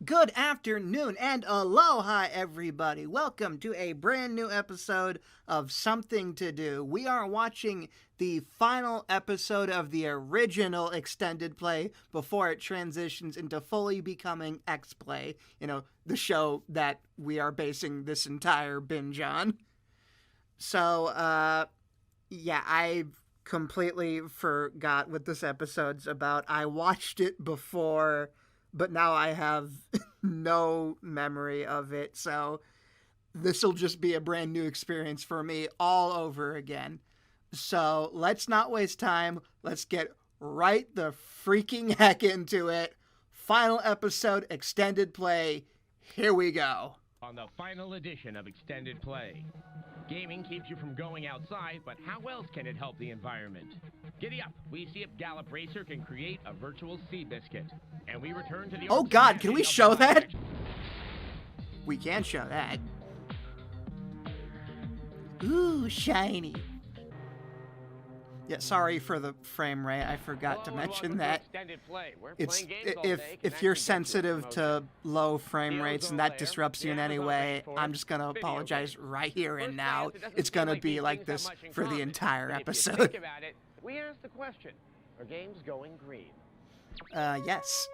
Good afternoon and aloha, everybody. Welcome to a brand new episode of Something to Do. We are watching the final episode of the original extended play before it transitions into fully becoming X-Play, the show that we are basing this entire binge on. So, I completely forgot what this episode's about. I watched it before, but now I have no memory of it, so this will just be a brand new experience for me all over again. So let's not waste time. Let's get right the freaking heck into it. Final episode, extended play. Here we go. On the final edition of Extended Play. Gaming keeps you from going outside, but how else can it help the environment? Giddy up, we see if Gallop Racer can create a virtual sea biscuit. And we return to the... Oh god, can we show that? We can show that. Ooh, shiny. Yeah, sorry for the frame rate. I forgot to mention that. It's if you're sensitive to low frame rates and that disrupts you in any way, I'm just gonna apologize right here and now. It's gonna be like this for the entire episode. We asked the question: are games going green? Yes.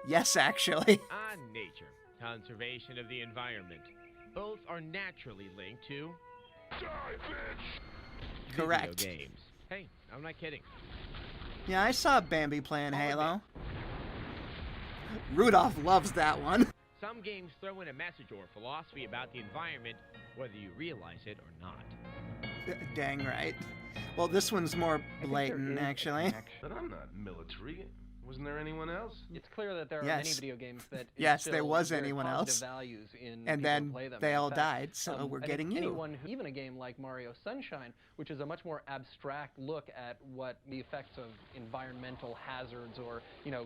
Yes, actually. On nature, conservation of the environment. Both are naturally linked to Correct. Video games. Hey, I'm not kidding. Yeah, I saw Bambi playing Halo. Rudolph loves that one. Some games throw in a message or philosophy about the environment, whether you realize it or not. Dang right. Well, this one's more blatant, actually. But I'm not military. Wasn't there anyone else? It's clear that there are many video games that yes, there was very anyone positive else, values in and people then who play them. they all In fact, died. So we're getting you. Even a game like Mario Sunshine, which is a much more abstract look at what the effects of environmental hazards or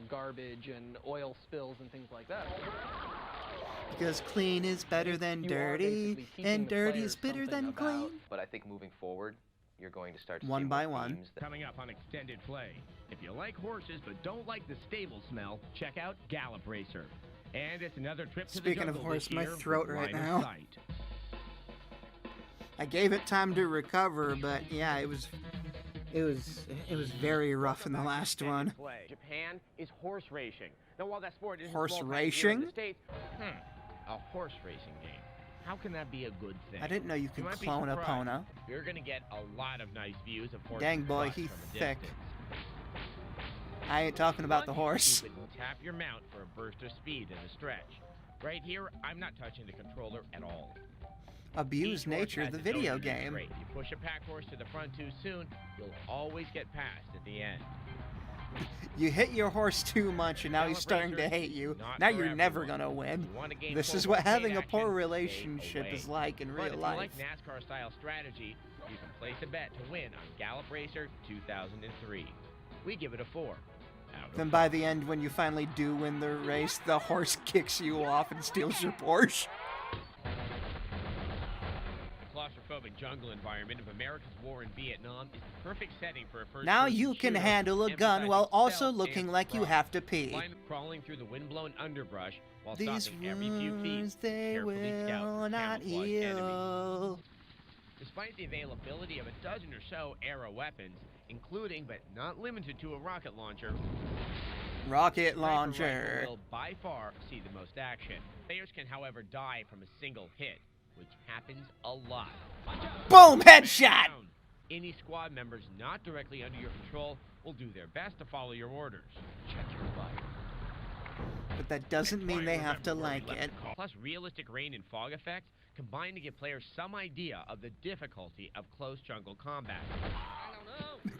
garbage and oil spills and things like that. Because clean is better than dirty, and dirty is better than clean. But I think moving forward, you're going to start to one see by more one. themes Coming up on Extended Play. If you like horses but don't like the stable smell, check out Gallop Racer. And it's another trip to Speaking the of jungle horse, this my year throat with right line of now. sight. I gave it time to recover, but yeah, it was very rough in the last one. Play. Japan is horse racing. Now, while that sport isn't Horse small-time here in the racing? States, a horse racing game. How can that be a good thing? I didn't know you could might be clone a surprised. Pona. You're gonna get a lot of nice views of horses. Dang boy, crushed he from a thick. distance. I ain't talking about the horse. You can tap your mount for a burst of speed in a stretch. Right here, I'm not touching the controller at all. Abuse Each horse nature, has the its own video unique game. trait. If you push a pack horse to the front too soon, you'll always get past at the end. You hit your horse too much and now he's starting to hate you. Now you're never gonna win. This is what having a poor relationship is like in real life. If you like NASCAR-style strategy, you can place a bet to win on Gallop Racer 2003. We give it a 4. Then by the end, when you finally do win the race, the horse kicks you off and steals your Porsche. Claustrophobic jungle environment of America's war in Vietnam is the perfect setting for a first Now you can handle a gun while also looking like you have to pee. Crawling through the windblown underbrush while These stopping every few feet. wounds, they carefully scout will not camouflaged heal. enemies. Despite the availability of a dozen or so arrow weapons, including but not limited to a rocket launcher, Rocket sniper launcher. rifle will by far see the most action. Players can, however, die from a single hit, which happens a lot. Boom! Headshot! Any squad members not directly under your control will do their best to follow your orders. Check your fire. But that doesn't mean they have to like it. Plus, realistic rain and fog effects combine to give players some idea of the difficulty of close jungle combat.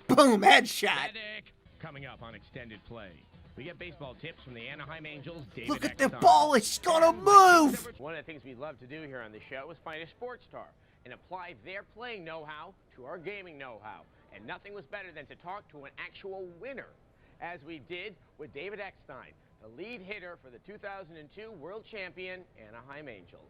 Boom! Headshot! Medic! Coming up on Extended Play. We get baseball tips from the Anaheim Angels. David Look at the Eckstein. ball! It's gonna move! One of the things we love to do here on the show is find a sports star and apply their playing know-how to our gaming know-how. And nothing was better than to talk to an actual winner, as we did with David Eckstein, the lead hitter for the 2002 World Champion Anaheim Angels.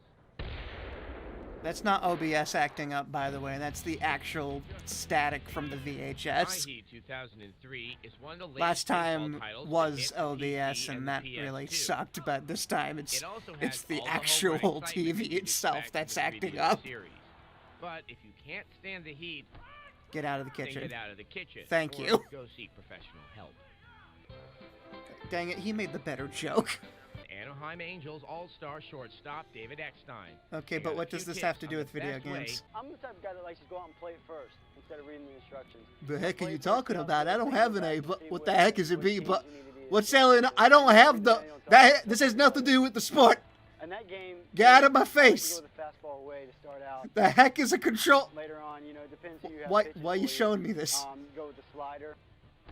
That's not OBS acting up, by the way. That's the actual static from the VHS. Heat 2003 is one of the latest Last time baseball titles to was hit OBS, PC and that the really PS2. sucked. But this time, It also has it's the all the home actual run excitement TV you'd itself expect that's from the acting previous up. series. But if you can't stand the heat, Get out of the then kitchen. get out of the kitchen. Thank or you. Go seek professional help. Dang it, he made the better joke. Anaheim Angels All-Star shortstop David Eckstein. Okay, He but got a what few does this tips have to on do the with video best way games? I'm the type of guy that likes to go out and play it first instead of reading the instructions. The heck are Play you it talking first, about? I don't have an A, see but what which- the heck is a which B? teams But you need to be what's against. selling? I don't have the this has nothing to do with the sport. And that game, Get out of my I like to face. go the fastball away to start out. The heck is a control? Later on, you know, it depends who you have. Why pitching are you for showing me this? Go with the slider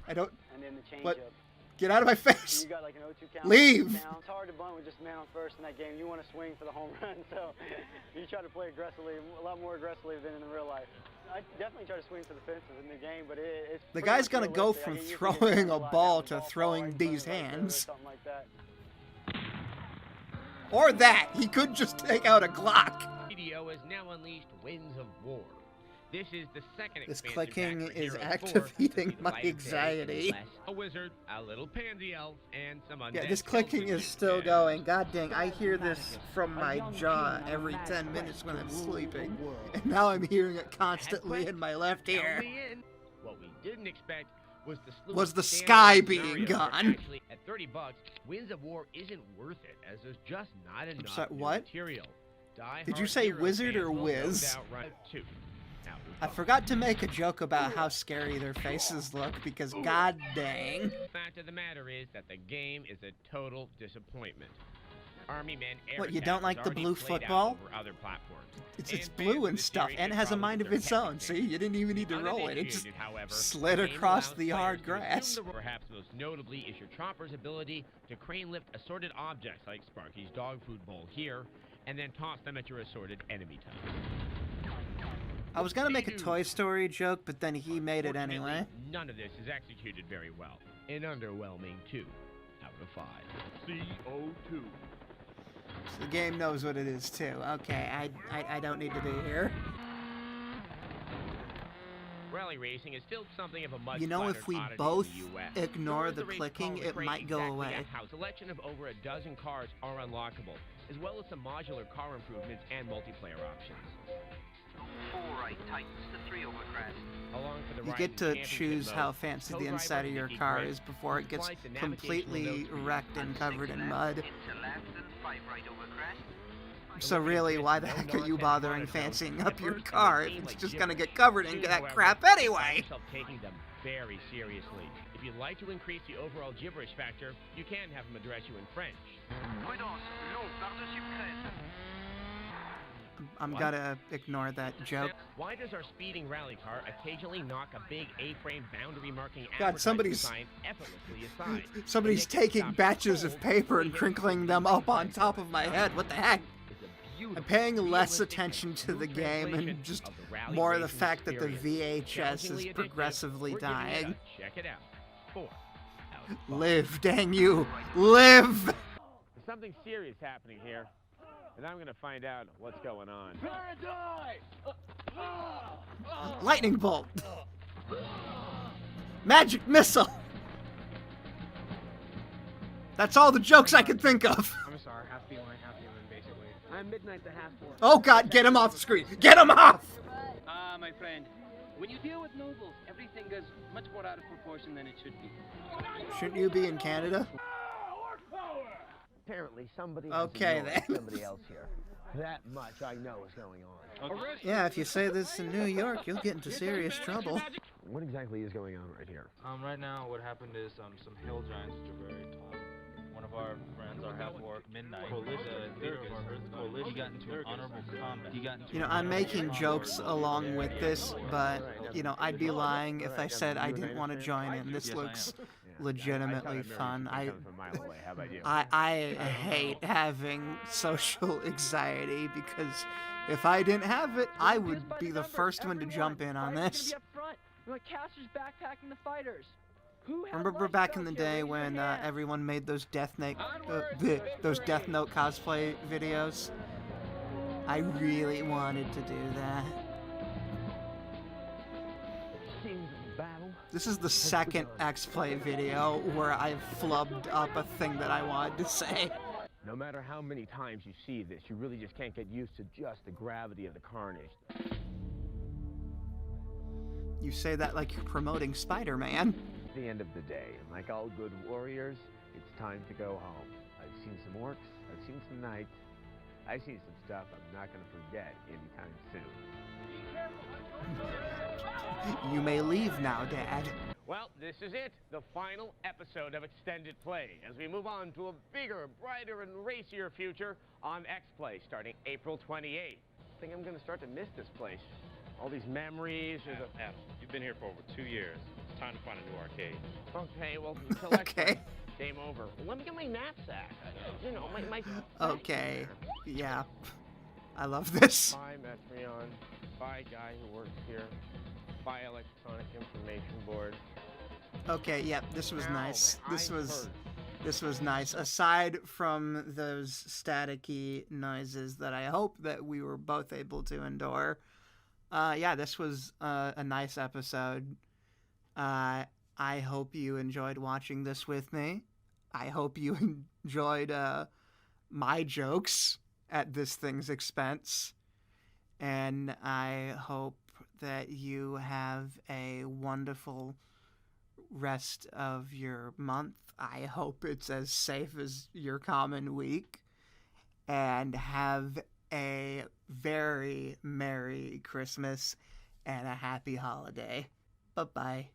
I don't. and then the changeup. What? Get out of my face. You got like an 0-2 count. Leave. Down. It's hard to bunt with just man on first in that game. You want to swing for the home run, so you try to play aggressively, a lot more aggressively than in the real life. I definitely try to swing for the fences in the game, but it's The pretty guy's much gonna go realistic. I from get used to throwing getting a line ball out, to ball throwing falling, these something like that, or hands. something like that. Or that. He could just take out a Glock. Video has now unleashed Winds of War. This is the second This expansion clicking pack for is Heroes 4 activating to see the my light of day anxiety. unless a wizard, a little pansy elf, and some undead Yeah, this skeleton clicking is you still can. going. God dang, I hear this from my jaw every 10 minutes when I'm sleeping. And now I'm hearing it constantly in my left ear. Count me in. What we didn't expect was the slew Was of the standalone sky being scenarios were gone. Actually, at $30, Winds of War isn't worth it, as there's just not enough sorry, new what? material. Did you Die-hard say Heroes wizard fans or will no whiz? doubt run two. Now, I forgot to make a joke about how scary their faces look because god dang. the fact of the matter is that the game is a total disappointment. Army Men Air What, you Attack don't was like the already blue played out football? over other platforms. It's And blue fans of and the stuff, series and it should has a probably mind get of their its head own. kicked See, in. you didn't even need to roll it. It just Uninitiated, however, slid the game across allows the players hard to grass. assume the- Perhaps most notably is your chopper's ability to crane lift assorted objects like Sparky's dog food bowl here, and then toss them at your assorted enemy types. I was gonna make a Toy Story joke, but then he made it anyway. Unfortunately, none of this is executed very well. An underwhelming 2 out of 5. CO2. So the game knows what it is too. Okay, I don't need to be here. Rally racing is still something of a much You know, if we both ignore the clicking, it might go away. A selection of over a dozen cars are unlockable, as well as some modular car improvements and multiplayer options. 4 right tightens to 3 over crest. Along for the You ride get in to championship choose mode, how fancy the co-driver inside of your Nicky car Griff is before it gets applies the navigational completely notes for you. wrecked and covered in mud. Into left and 5 right over crest. So really, why the heck are you bothering fancying up your car if it's just gonna get covered in that crap anyway? Taking them very seriously. If you'd like to increase the overall gibberish factor, you can have them address you in French. Prudence, long par-dessus crest. I'm gonna ignore that joke. Why does our speeding rally car occasionally knock a big A-frame boundary marking God, advertising somebody's- sign effortlessly aside? Somebody's And yet taking stop batches cold of paper and when we hit crinkling them up on top of my head. What the heck? It's a beautiful, I'm paying less realistic, attention and to the smooth game and translation just of the rally more the racing fact that the experience. VHS is Challengingly addictive, progressively we're giving it dying. a check it out. 4 out of 5. Live, dang you. Live! There's something serious happening here, and I'm gonna find out what's going on. Lightning bolt. Magic missile. That's all the jokes I could think of. I'm sorry, half feline, half human, basically. I'm Midnight the Half Orc. Oh god, get him off the screen. Get him off! Ah, my friend. When you deal with nobles, everything goes much more out of proportion than it should be. Shouldn't you be in Canada? Apparently somebody Okay, has then. somebody else here. That much I know is going on. Yeah, if you say this in New York, you'll get into serious trouble. What exactly is going on right here? Right now, what happened is some hill giants which are very tall. One of our friends, our half-orc, Midnight, the leader of our Earth Coalition, he got into an honorable combat. You know, I'm making jokes along with this, but, you know, I'd be lying if I said I didn't want to join in. This looks legitimately fun. I hate having social anxiety because if I didn't have it, I would be the first one to jump in on this. Like casters backpacking the fighters. Who has Remember life back in the belts here? day Raise your when hand. everyone made those Death Note cosplay videos? I really wanted to do that. This is the second X-Play video where I've flubbed up a thing that I wanted to say. No matter how many times you see this, you really just can't get used to just the gravity of the carnage. You say that like you're promoting Spider-Man. At the end of the day, and like all good warriors, it's time to go home. I've seen some orcs, I've seen some knights, I've seen some stuff I'm not going to forget anytime soon. You may leave now, Dad. Well, this is it, the final episode of Extended Play, as we move on to a bigger, brighter, and racier future on X-Play starting April 28th. I think I'm going to start to miss this place. All these memories. Adam, you've been here for over 2 years. It's time to find a new arcade. Okay, well, until next time, game over. Well, let me get my knapsack. You know, my Okay, yeah. I love this. Bye, Metreon. Bye, guy who works here. Bye, electronic information board. Okay, yeah, this was nice. This was nice. Aside from those staticky noises that I hope that we were both able to endure. Yeah, this was a nice episode. I hope you enjoyed watching this with me. I hope you enjoyed my jokes at this thing's expense. And I hope that you have a wonderful rest of your month. I hope it's as safe as your common week. And have a very Merry Christmas and a happy holiday. Bye-bye.